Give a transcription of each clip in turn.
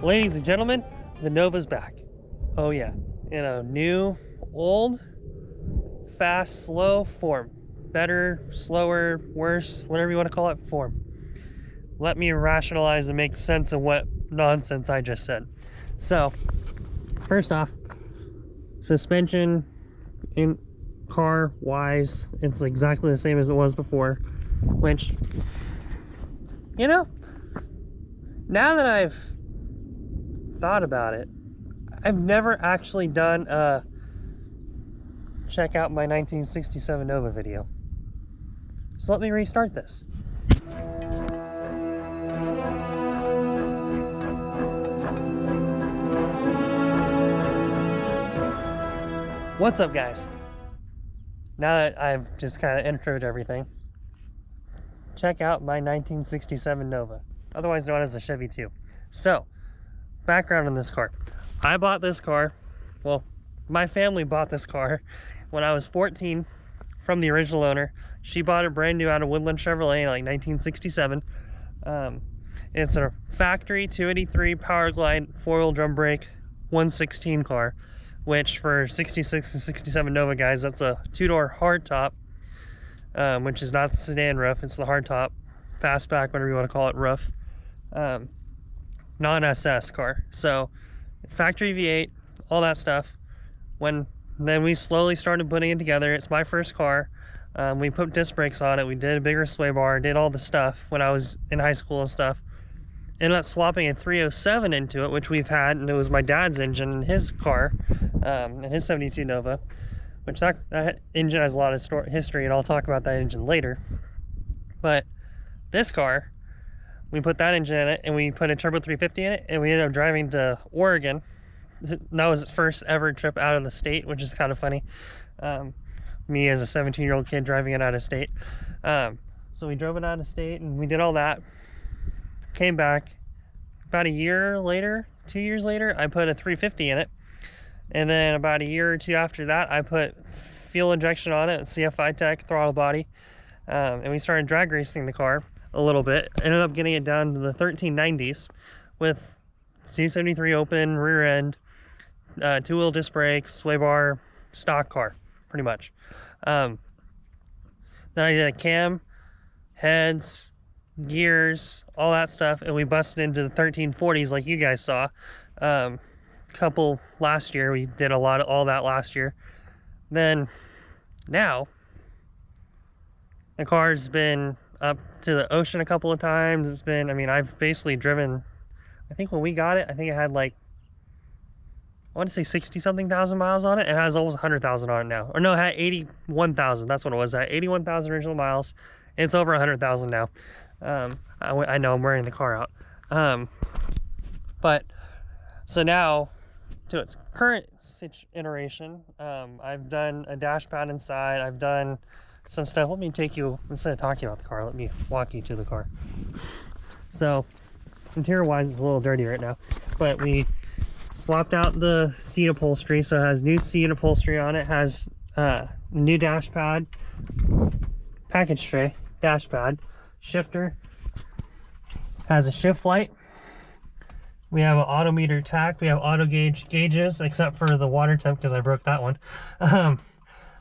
Ladies and gentlemen, the Nova's back. Oh yeah, in a new, old, fast, slow form. Better, slower, worse, whatever you want to call it, form. Let me rationalize and make sense of what nonsense I just said. So, first off, suspension in car wise, it's exactly the same as it was before, which, you know, now that I've thought about it, I've never actually done a check out my 1967 Nova video. So let me restart this. What's up, guys? Now that I've just kind of introed everything, check out my 1967 Nova, otherwise known as a Chevy 2. So, background on this car. I bought this car, well, my family bought this car when I was 14 from the original owner. She bought it brand new out of Woodland Chevrolet in like 1967. It's a factory 283 Power Glide 4-wheel drum brake 116 car, which for 66 and 67 Nova guys, that's a two-door hardtop, which is not the sedan roof, it's the hardtop, fastback, whatever you want to call it, roof. Non-SS car. So it's factory V8, all that stuff. Then we slowly started putting it together. It's my first car. We put disc brakes on it. We did a bigger sway bar, did all the stuff when I was in high school and stuff. Ended up swapping a 307 into it, which we've had, and it was my dad's engine in his car, in his 72 Nova, which that engine has a lot of history, and I'll talk about that engine later. But this car, we put that engine in it, and we put a Turbo 350 in it, and we ended up driving to Oregon. That was its first ever trip out of the state, which is kind of funny. Me as a 17-year-old kid driving it out of state. So we drove it out of state, and we did all that. Came back. About a year later, 2 years later, I put a 350 in it. And then about a year or two after that, I put fuel injection on it, CFI Tech, throttle body. And we started drag racing the car a little bit. Ended up getting it down to the 1390s with 273 open, rear end, two-wheel disc brakes, sway bar, stock car, pretty much. Then I did a cam, heads, gears, all that stuff, and we busted into the 1340s like you guys saw. Couple last year, we did all that last year. Then now the car's been up to the ocean a couple of times. It's been, I mean, I've basically driven, I think when we got it, I think it had like, I want to say 60 something thousand miles on it. It has almost 100,000 on it now. Or no, it had 81,000. That's what it was. At 81,000 original miles. It's over 100,000 now. I know I'm wearing the car out. But so now to its current iteration, I've done a dash pad inside. I've done some stuff. Let me take you, instead of talking about the car, let me walk you to the car. So interior wise, it's a little dirty right now, but we swapped out the seat upholstery, so it has new seat upholstery on it. Has new dash pad, package tray, dash pad, shifter, has a shift light. We have an auto meter tack. We have auto gauges, except for the water temp because I broke that one.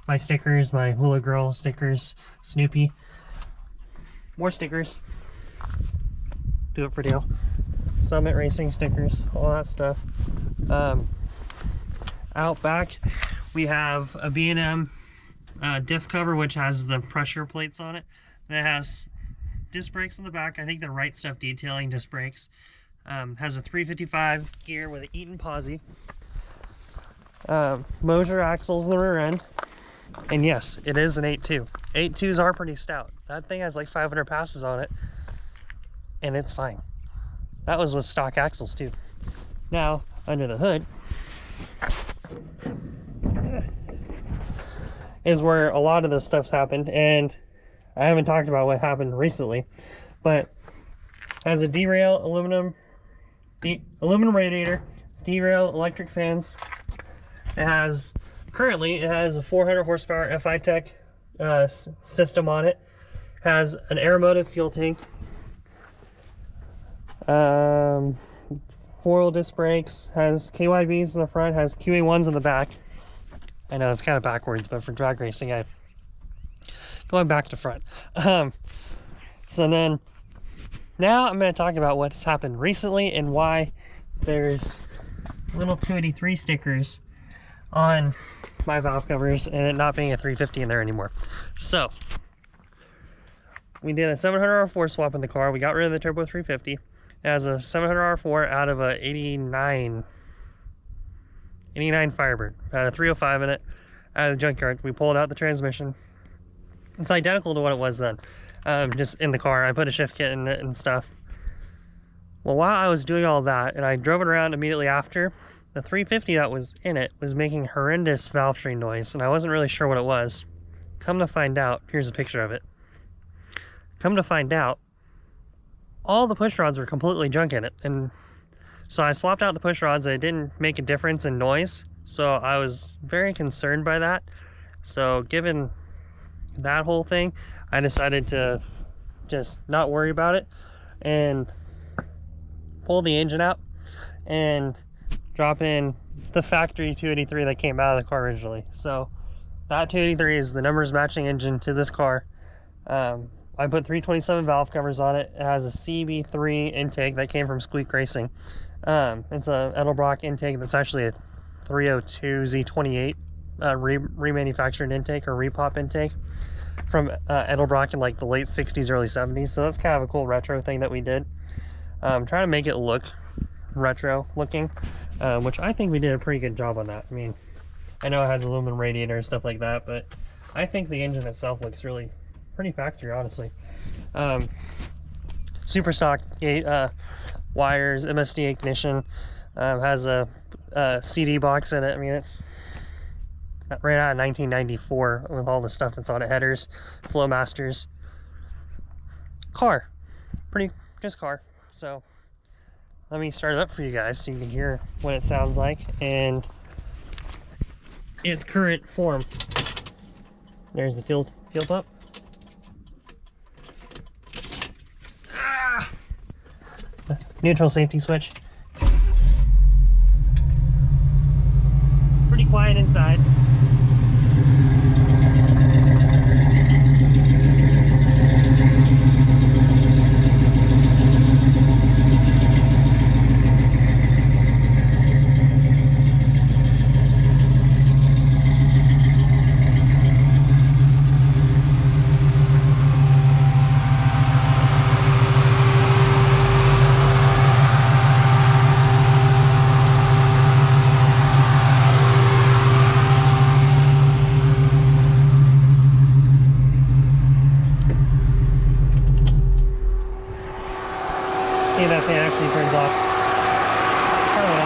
My stickers, my Hula Girl stickers, Snoopy, more stickers, do it for Dale, Summit Racing stickers, all that stuff. Out back we have a B&M diff cover, which has the pressure plates on it. And it has disc brakes on the back. I think the Right Stuff detailing disc brakes. Has a 355 gear with an Eaton posi. Moser axles in the rear end. And yes, it is an 8.2. 8.2s are pretty stout. That thing has like 500 passes on it, and it's fine. That was with stock axles too. Now, under the hood is where a lot of this stuff's happened, and I haven't talked about what happened recently, but has a derail aluminum radiator, derail electric fans. Currently it has a 400 horsepower FI Tech system on it. Has an aeromotive fuel tank, 4 4-wheel disc brakes, has KYBs in the front, has QA1s in the back. I know it's kind of backwards, but for drag racing, I'm going back to front. So then, now I'm going to talk about what's happened recently and why there's little 283 stickers on my valve covers and it not being a 350 in there anymore. So, we did a 700 R4 swap in the car. We got rid of the turbo 350. It has a 700 R4 out of a 89 Firebird. Had a 305 in it out of the junkyard. We pulled out the transmission. It's identical to what it was then. Just in the car. I put a shift kit in it and stuff. Well, while I was doing all that, and I drove it around immediately after, the 350 that was in it was making horrendous valve train noise, and I wasn't really sure what it was. Come to find out, here's a picture of it. Come to find out, all the push rods were completely junk in it, and so I swapped out the push rods and it didn't make a difference in noise, so I was very concerned by that. So given that whole thing, I decided to just not worry about it and pull the engine out and drop in the factory 283 that came out of the car originally. So that 283 is the numbers matching engine to this car. I put 327 valve covers on it. It has a CB3 intake that came from Squeak Racing. It's a Edelbrock intake that's actually a 302 Z28 remanufactured intake or repop intake from Edelbrock in like the late 60s, early 70s. So that's kind of a cool retro thing that we did. Trying to make it look retro looking, which I think we did a pretty good job on that. I mean, I know it has aluminum radiator and stuff like that, but I think the engine itself looks really pretty factory, honestly. Super stock wires, MSD ignition, has a CD box in it. I mean, it's right out of 1994 with all the stuff that's on it. Headers, Flowmasters. Car. Pretty just car. So let me start it up for you guys so you can hear what it sounds like and its current form. There's the fuel pump. Neutral safety switch. Pretty quiet inside. See, that fan actually turns off. Probably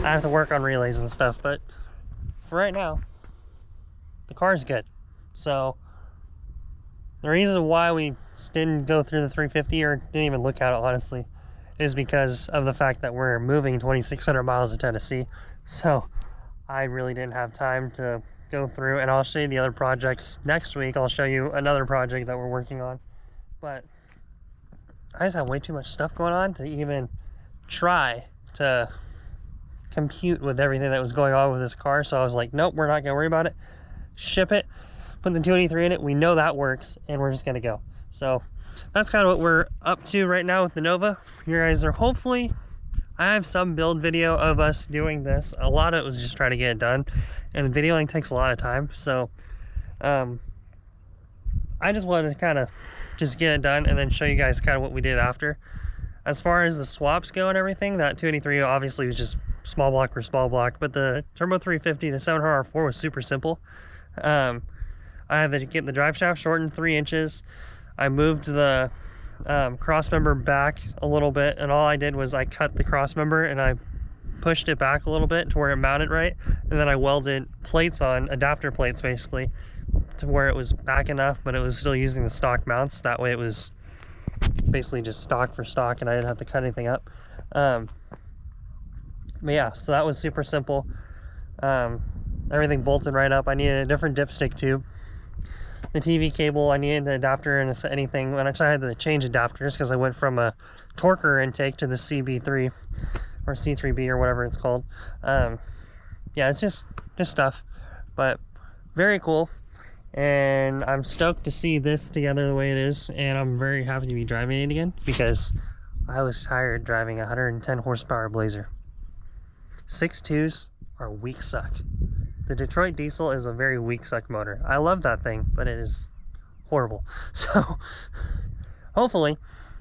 not. I have to work on relays and stuff, but for right now, the car's good. So the reason why we didn't go through the 350 or didn't even look at it, honestly, is because of the fact that we're moving 2,600 miles to Tennessee. So I really didn't have time to go through, and I'll show you the other projects next week. I'll show you another project that we're working on. But I just have way too much stuff going on to even try to compute with everything that was going on with this car. So I was like, nope, we're not gonna worry about it. Ship it, put the 283 in it. We know that works, and we're just gonna go. So that's kind of what we're up to right now with the Nova. You guys are hopefully, I have some build video of us doing this. A lot of it was just trying to get it done, and videoing takes a lot of time. So I just wanted to kind of just get it done and then show you guys kind of what we did after. As far as the swaps go and everything, that 283 obviously was just small block for small block, but the Turbo 350 to 700 R4 was super simple. I had to get the drive shaft shortened 3 inches. I moved the cross member back a little bit, and all I did was I cut the cross member and I pushed it back a little bit to where it mounted right, and then I welded plates on, adapter plates basically, to where it was back enough, but it was still using the stock mounts. That way it was basically just stock for stock, and I didn't have to cut anything up. But yeah, so that was super simple. Everything bolted right up. I needed a different dipstick tube. the TV cable. I needed the adapter and anything. And actually I had to change adapters because I went from a Torker intake to the CB3 or C3B or whatever it's called. Yeah, it's just stuff, but very cool. And I'm stoked to see this together the way it is, and I'm very happy to be driving it again because I was tired driving a 110 horsepower Blazer. 6.2s are weak suck. The Detroit diesel is a very weak suck motor. I love that thing, but it is horrible. So hopefully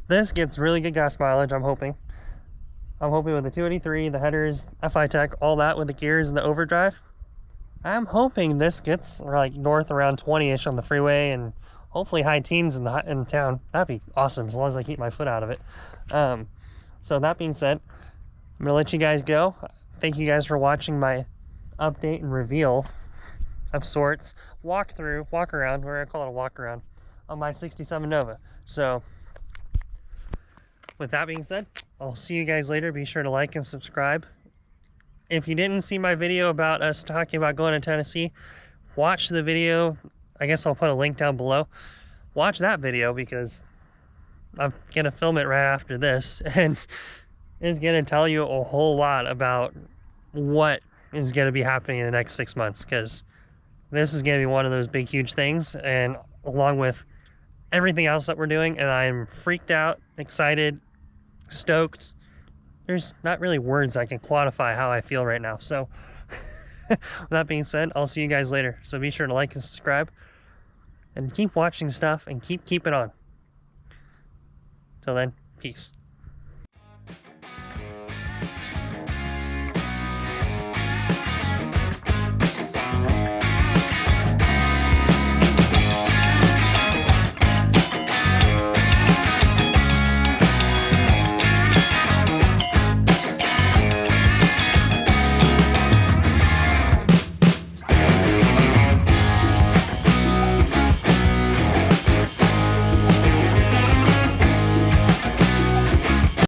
this gets really good gas mileage. I'm hoping with the 283, the headers, FI Tech, all that with the gears and the overdrive. I'm hoping this gets like north around 20-ish on the freeway and hopefully high teens in town. That'd be awesome as long as I keep my foot out of it. So that being said, I'm gonna let you guys go. Thank you guys for watching my update and reveal of sorts. Walk around, where I call it a walk around, on my 67 Nova. So with that being said, I'll see you guys later. Be sure to like and subscribe. If you didn't see my video about us talking about going to Tennessee, watch the video. I guess I'll put a link down below. Watch that video because I'm going to film it right after this. And it's going to tell you a whole lot about what is going to be happening in the next 6 months. Because this is going to be one of those big, huge things. And along with everything else that we're doing. And I'm freaked out, excited, stoked. There's not really words I can quantify how I feel right now. So with that being said, I'll see you guys later. So be sure to like and subscribe and keep watching stuff and keep it on. Till then, peace.